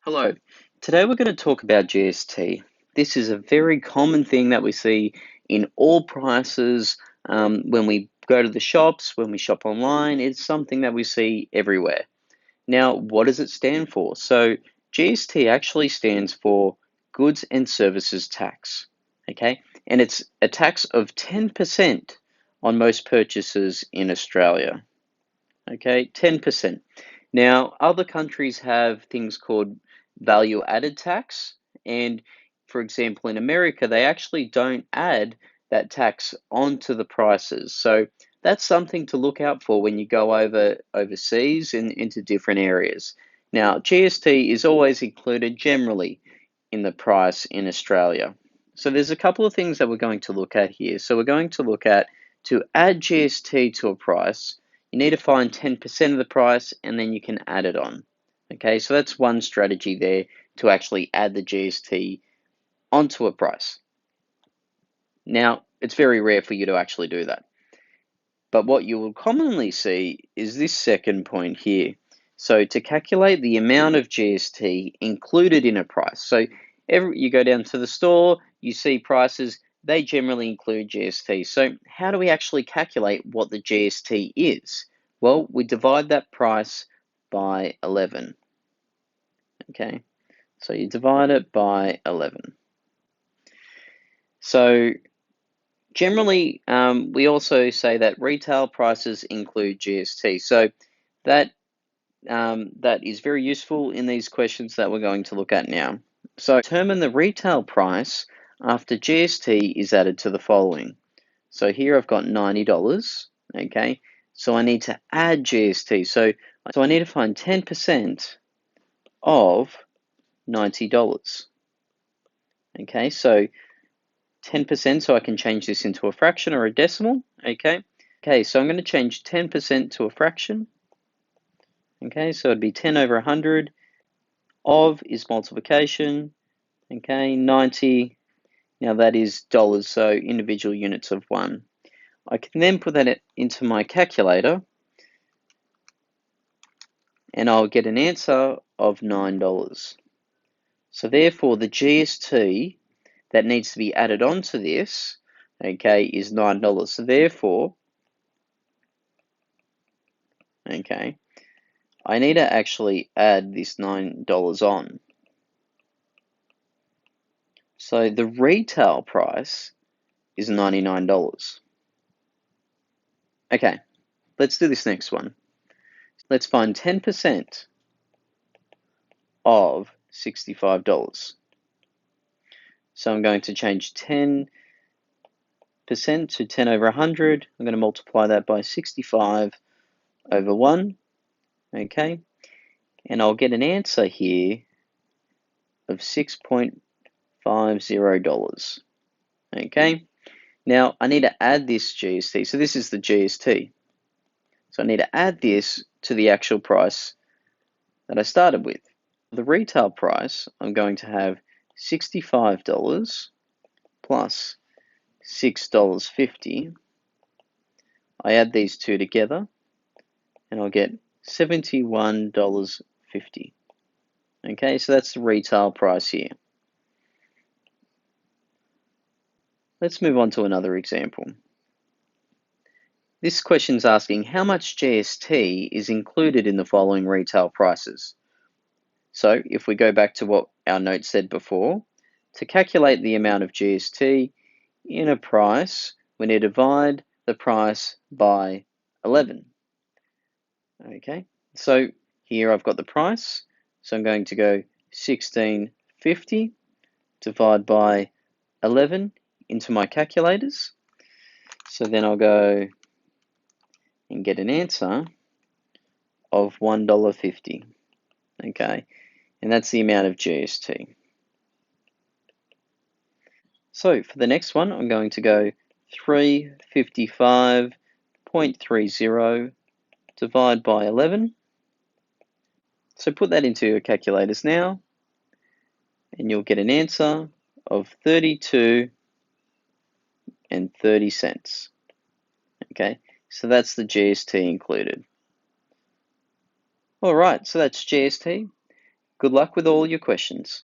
Hello. Today we're going to talk about GST. This is a very common thing that we see in all prices when we go to the shops, when we shop online. It's something that we see everywhere. Now, what does it stand for? So, GST actually stands for Goods and Services Tax. Okay, and it's a tax of 10% on most purchases in Australia. Okay, 10%. Now, other countries have things called value added tax, and for example, in America, they actually don't add that tax onto the prices. So that's something to look out for when you go overseas and into different areas. Now, GST is always included generally in the price in Australia. So there's a couple of things that we're going to look at here. So we're going to look at to add GST to a price, you need to find 10% of the price and then you can add it on. Okay, so that's one strategy there to actually add the GST onto a price. Now, it's very rare for you to actually do that. But what you will commonly see is this second point here. So to calculate the amount of GST included in a price. So you go down to the store, you see prices, they generally include GST. So how do we actually calculate what the GST is? Well, we divide that price by 11. Okay, so you divide it by 11. So generally, we also say that retail prices include GST. So that that is very useful in these questions that we're going to look at now. So determine the retail price after GST is added to the following. So here I've got $90, okay? So I need to add GST. So I need to find 10% of $90. Okay, so 10%, so I can change this into a fraction or a decimal, okay? Okay, so I'm going to change 10% to a fraction. Okay, so it'd be 10 over 100. Of is multiplication. Okay, 90. Now that is dollars, so individual units of one. I can then put that into my calculator and I'll get an answer of $9. So therefore the GST that needs to be added onto this, okay, is $9. So therefore, okay, I need to actually add this $9 on. So the retail price is $99. Okay, let's do this next one. Let's find 10% of $65. So I'm going to change 10% to 10 over 100. I'm going to multiply that by 65 over 1. Okay, and I'll get an answer here of $6.50. Okay, now I need to add this GST. So this is the GST. So I need to add this to the actual price that I started with. The retail price, I'm going to have $65 plus $6.50. I add these two together and I'll get $71.50. Okay, so that's the retail price here. Let's move on to another example. This question is asking how much GST is included in the following retail prices. So if we go back to what our note said before, to calculate the amount of GST in a price, we need to divide the price by 11. Okay, so here I've got the price, so I'm going to go 16.50 divide by 11 into my calculators. So then I'll go and get an answer of $1.50. Okay, and that's the amount of GST. So for the next one, I'm going to go 355.30 divide by 11. So put that into your calculators now, and you'll get an answer of 32 and 30 cents. Okay, so that's the GST included. All right, so that's GST. Good luck with all your questions.